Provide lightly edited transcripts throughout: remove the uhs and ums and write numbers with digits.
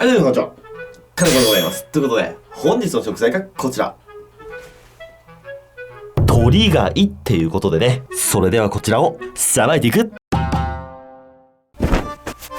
はい、どうもこんにちは。金子でございます。ということで、本日の食材がこちら。鳥貝っていうことでね、それではこちらをさばいていく。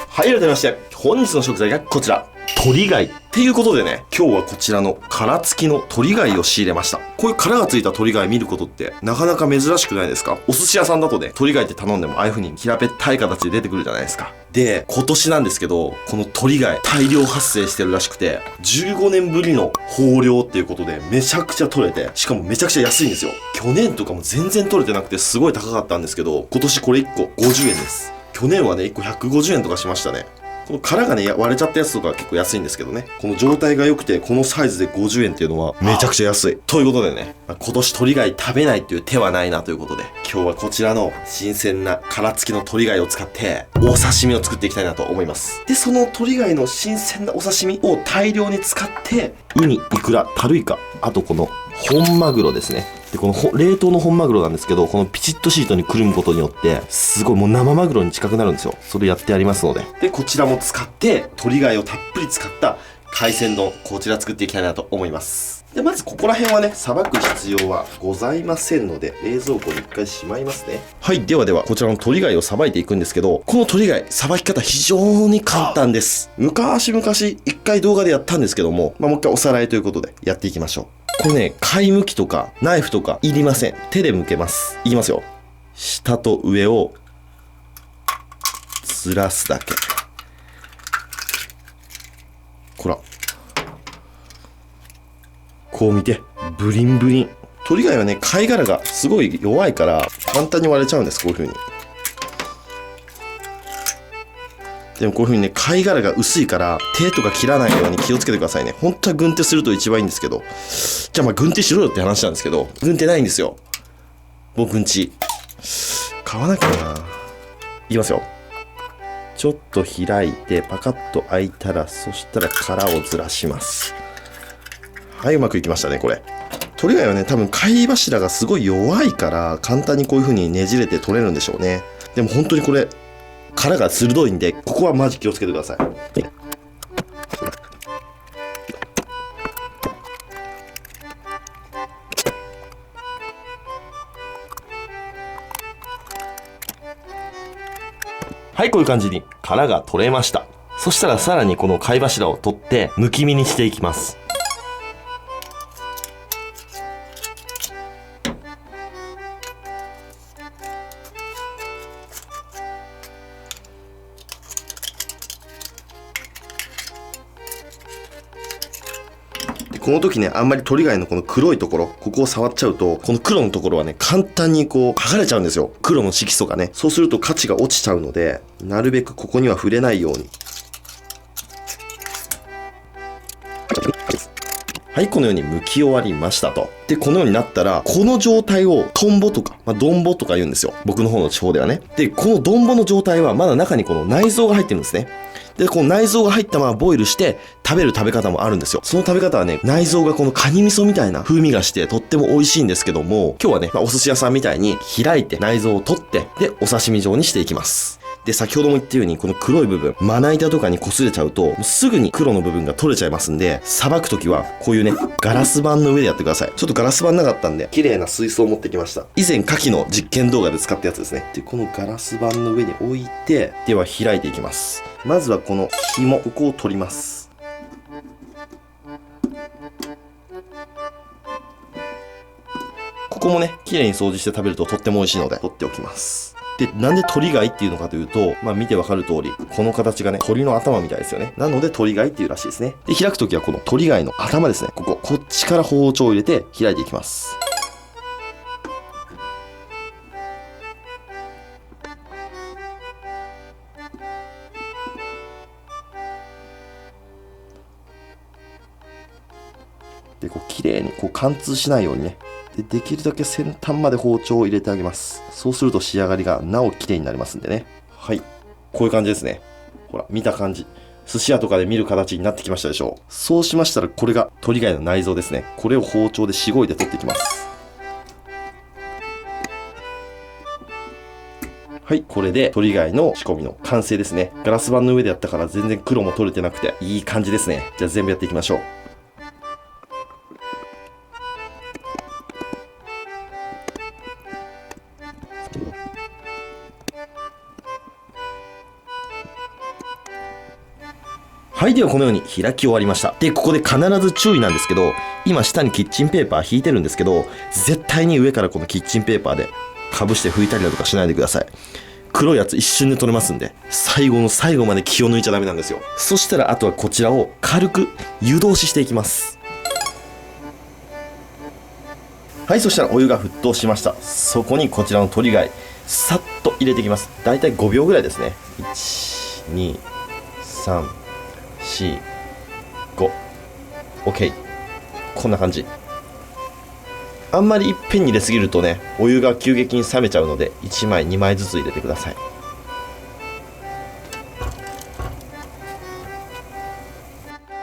はい、改めまして、本日の食材がこちら。鳥貝っていうことでね、今日はこちらの殻付きの鳥貝を仕入れました。こういう殻が付いた鳥貝見ることってなかなか珍しくないですか？お寿司屋さんだとね、鳥貝って頼んでもああいう風に平べったい形で出てくるじゃないですか。で、今年なんですけど、この鳥貝大量発生してるらしくて、15年ぶりの豊漁っていうことでめちゃくちゃ取れて、しかもめちゃくちゃ安いんですよ。去年とかも全然取れてなくてすごい高かったんですけど、今年これ1個50円です。去年はね、1個150円とかしましたね。この殻がね、割れちゃったやつとかは結構安いんですけどね。この状態が良くて、このサイズで50円っていうのはめちゃくちゃ安い。ということでね、今年鳥貝食べないっていう手はないなということで、今日はこちらの新鮮な殻付きの鳥貝を使って、お刺身を作っていきたいなと思います。で、その鳥貝の新鮮なお刺身を大量に使って、ウニ、イクラ、タルイカ、あとこの本マグロですね。で、この冷凍の本マグロなんですけど、このピチッとシートにくるむことによって、すごいもう生マグロに近くなるんですよ。それやってありますので。で、こちらも使って、鳥貝をたっぷり使った海鮮丼、こちら作っていきたいなと思います。で、まずここら辺はね、さばく必要はございませんので、冷蔵庫に一回しまいますね。はい、ではでは、こちらの鳥貝をさばいていくんですけど、この鳥貝、さばき方非常に簡単です。昔々、一回動画でやったんですけども、もう一回おさらいということで、やっていきましょう。これね、貝むきとかナイフとかいりません。手で剥けます。いきますよ。下と上をずらすだけ。ほら。こう見て、ブリンブリン。鳥貝はね、貝殻がすごい弱いから簡単に割れちゃうんです。こういう風に。でもこういう風にね、貝殻が薄いから手とか切らないように気をつけてくださいね。本当は軍手すると一番いいんですけど。じゃあ軍手しろよって話なんですけど、軍手ないんですよ。僕軍手。買わなきゃな。いきますよ。ちょっと開いてパカッと開いたら、そしたら殻をずらします。はい、うまくいきましたね、これ。鳥貝はね、多分貝柱がすごい弱いから簡単にこういう風にねじれて取れるんでしょうね。でも本当にこれ、殻が鋭いんで、ここはマジ気をつけてください。はい、こういう感じに殻が取れました。そしたらさらにこの貝柱を取ってむき身にしていきます。この時ね、あんまり鳥貝のこの黒いところ、ここを触っちゃうと、この黒のところはね、簡単にこう、剥がれちゃうんですよ。黒の色素がね。そうすると価値が落ちちゃうので、なるべくここには触れないように。はい、このように剥き終わりましたと。で、このようになったら、この状態をトンボとか、ドンボとか言うんですよ。僕の方の地方ではね。で、このドンボの状態はまだ中にこの内臓が入ってるんですね。で、この内臓が入ったままボイルして食べる食べ方もあるんですよ。その食べ方はね、内臓がこのカニ味噌みたいな風味がしてとっても美味しいんですけども、今日はね、お寿司屋さんみたいに開いて内臓を取って、で、お刺身状にしていきます。で、先ほども言ったように、この黒い部分、まな板とかに擦れちゃうと、もうすぐに黒の部分が取れちゃいますんで、さばくときは、こういうね、ガラス板の上でやってください。ちょっとガラス板なかったんで、綺麗な水槽を持ってきました。以前、牡蠣の実験動画で使ったやつですね。で、このガラス板の上に置いて、では開いていきます。まずはこの紐、ここを取ります。ここもね、綺麗に掃除して食べるととっても美味しいので、取っておきます。で、なんで鳥貝っていうのかというと、見てわかる通り、この形がね、鳥の頭みたいですよね。なので鳥貝っていうらしいですね。で、開くときはこの鳥貝の頭ですね。こっちから包丁を入れて開いていきます。で、綺麗に貫通しないようにね。できるだけ先端まで包丁を入れてあげます。そうすると仕上がりがなお綺麗になりますんでね。はい。こういう感じですね。ほら、見た感じ。寿司屋とかで見る形になってきましたでしょう。そうしましたら、これが鳥貝の内臓ですね。これを包丁でしごいで取っていきます。ははい、これで鳥貝の仕込みの完成ですね。ガラス板の上でやったから全然黒も取れてなくていい感じですね。じゃあ全部やっていきましょう。はい、ではこのように開き終わりました。で、ここで必ず注意なんですけど、今下にキッチンペーパー引いてるんですけど、絶対に上からこのキッチンペーパーでかぶして拭いたりだとかしないでください。黒いやつ一瞬で取れますんで、最後の最後まで気を抜いちゃダメなんですよ。そしたらあとはこちらを軽く湯通ししていきます。はい、そしたらお湯が沸騰しました。そこにこちらの鳥貝、さっと入れていきます。だいたい5秒ぐらいですね。1、2、3、4、5。OK。こんな感じ。あんまりいっぺんに入れすぎるとね、お湯が急激に冷めちゃうので、1枚2枚ずつ入れてください。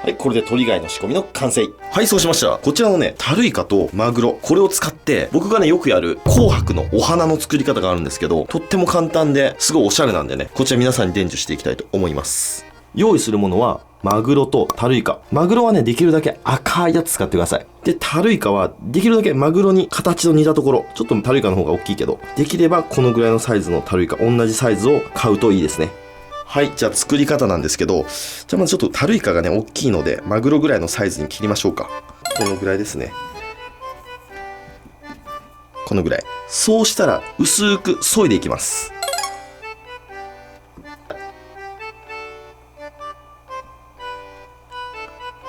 はい、これで鳥貝の仕込みの完成。はい、そうしましたら、こちらのね、タルイカとマグロ、これを使って、僕がね、よくやる紅白のお花の作り方があるんですけど、とっても簡単で、すごいおしゃれなんでね、こちら皆さんに伝授していきたいと思います。用意するものは、マグロとタルイカ。マグロはね、できるだけ赤いやつ使ってください。で、タルイカは、できるだけマグロに形の似たところ、ちょっとタルイカの方が大きいけど、できればこのぐらいのサイズのタルイカ、同じサイズを買うといいですね。はい、じゃあ作り方なんですけど、じゃあまずちょっとタルイカがね、大きいので、マグロぐらいのサイズに切りましょうか。このぐらいですね。このぐらい。そうしたら、薄く削いでいきます。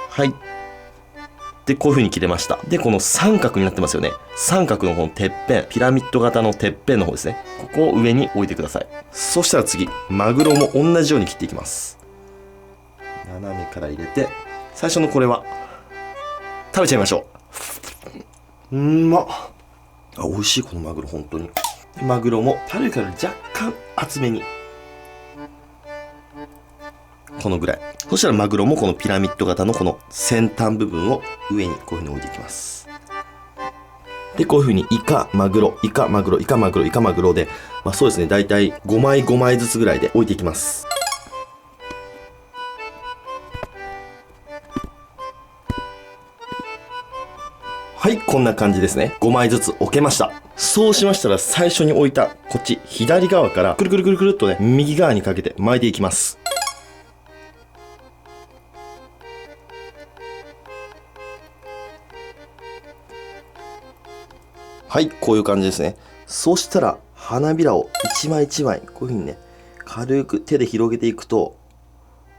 はい。で、こういう風に切れました。で、この三角になってますよね。三角のこのてっぺん、ピラミッド型のてっぺんの方ですね。ここを上に置いてください。そしたら次、マグロも同じように切っていきます。斜めから入れて、最初のこれは、食べちゃいましょう。うんまっ。あ、美味しい、このマグロ、本当に。マグロも、タルイカより若干厚めに。このぐらい。そしたらマグロもこのピラミッド型のこの先端部分を上にこういう風に置いていきます。で、こういう風にイカ、マグロ、イカ、マグロ、イカ、マグロ、イカ、マグロで、まあそうですね、だいたい5枚5枚ずつぐらいで置いていきます。はい、こんな感じですね。5枚ずつ置けました。そうしましたら最初に置いたこっち左側からくるくるくるくるっとね、右側にかけて巻いていきます。はい、こういう感じですね。そしたら、花びらを一枚一枚、こういう風にね、軽く手で広げていくと、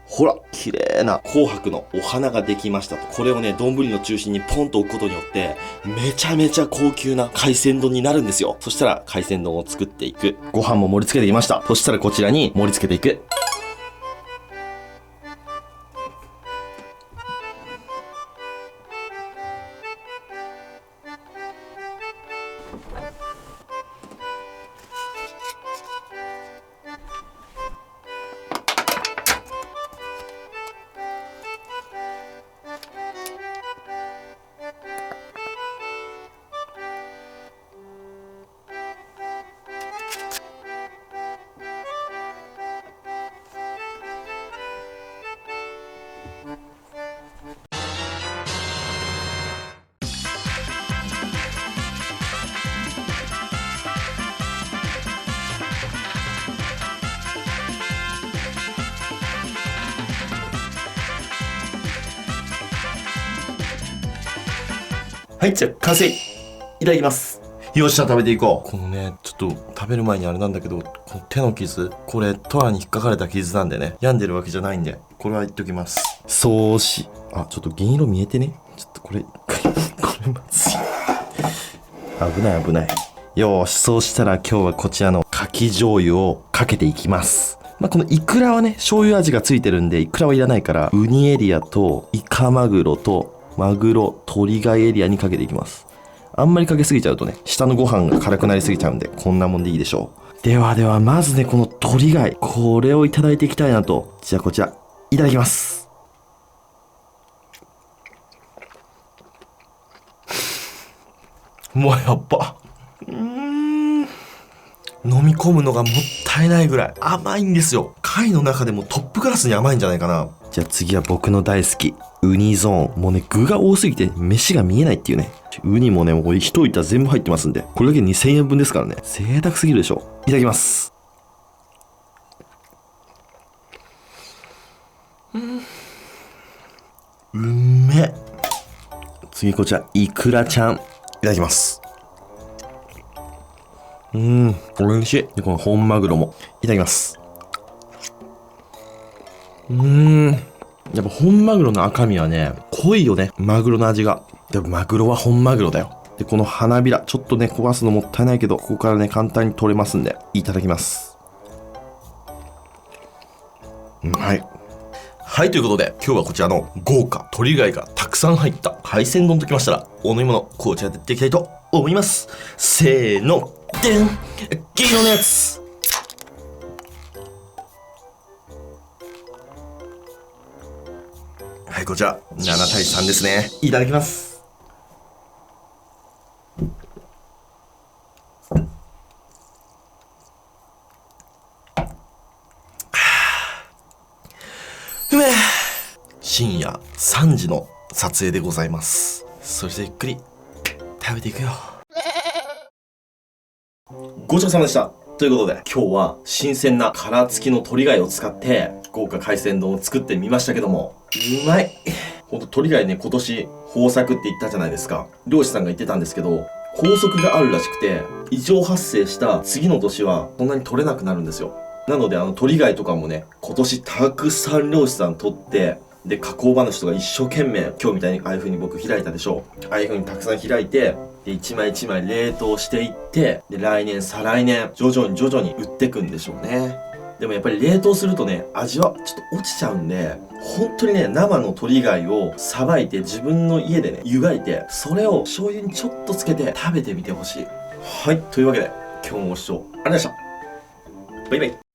ほら、綺麗な紅白のお花ができましたと。これをね、丼の中心にポンと置くことによって、めちゃめちゃ高級な海鮮丼になるんですよ。そしたら、海鮮丼を作っていく。ご飯も盛り付けてきました。そしたらこちらに盛り付けていく。はい、じゃあ完成。いただきます。よっしゃ、食べていこう。このね、ちょっと食べる前にあれなんだけど、この手の傷、これトラに引っかかれた傷なんでね、病んでるわけじゃないんで、これは言っときます。そうし、あ、ちょっと銀色見えてね。ちょっとこれ、これまずい。危ない危ない。よーし、そうしたら今日はこちらのかき醤油をかけていきます。まあ、このイクラはね、醤油味がついてるんで、イクラはいらないから、ウニエリアとイカマグロとマグロ、鳥貝エリアにかけていきます。あんまりかけすぎちゃうとね、下のご飯が辛くなりすぎちゃうんで、こんなもんでいいでしょう。ではでは、まずね、この鳥貝、これをいただいていきたいなと。じゃあこちら、いただきます。もうやっぱ。飲み込むのがもったいないぐらい甘いんですよ。貝の中でもトップクラスに甘いんじゃないかな。じゃあ次は僕の大好きウニゾーン。もうね、具が多すぎて飯が見えないっていうね。ウニもね、もうこれ一板全部入ってますんで、これだけ2000円分ですからね。贅沢すぎるでしょ。いただきます。うめえ。次こちらイクラちゃん、いただきます。美味しい。でこの本マグロもいただきます。やっぱ本マグロの赤身はね、濃いよね。マグロの味が。でもマグロは本マグロだよ。で、この花びら、ちょっとね、焦がすのもったいないけど、ここからね、簡単に取れますんで、いただきます。はい。はい、ということで、今日はこちらの豪華鳥貝がたくさん入った海鮮丼ときましたら、お飲み物、こちらでやっていきたいと思います。せーの、でん！黄色のやつ！はい、こちら、7対3ですね。いただきます。うめえ。深夜3時の撮影でございます。それでゆっくり食べていくよ。ごちそうさまでした。ということで、今日は新鮮な殻付きの鳥貝を使って豪華海鮮丼を作ってみましたけども、うまい。ほんと鳥貝ね、今年豊作って言ったじゃないですか。漁師さんが言ってたんですけど、法則があるらしくて、異常発生した次の年はそんなに取れなくなるんですよ。なので鳥貝とかもね、今年たくさん漁師さん取って、で、加工話とか一生懸命、今日みたいにああいう風に僕開いたでしょう。ああいう風にたくさん開いて、で、一枚一枚冷凍していって、で、来年、再来年、徐々に売ってくんでしょうね。でもやっぱり冷凍するとね、味はちょっと落ちちゃうんで、本当にね、生の鳥貝をさばいて自分の家でね、湯がいて、それを醤油にちょっとつけて食べてみてほしい。はい、というわけで、今日もご視聴ありがとうございました。バイバイ。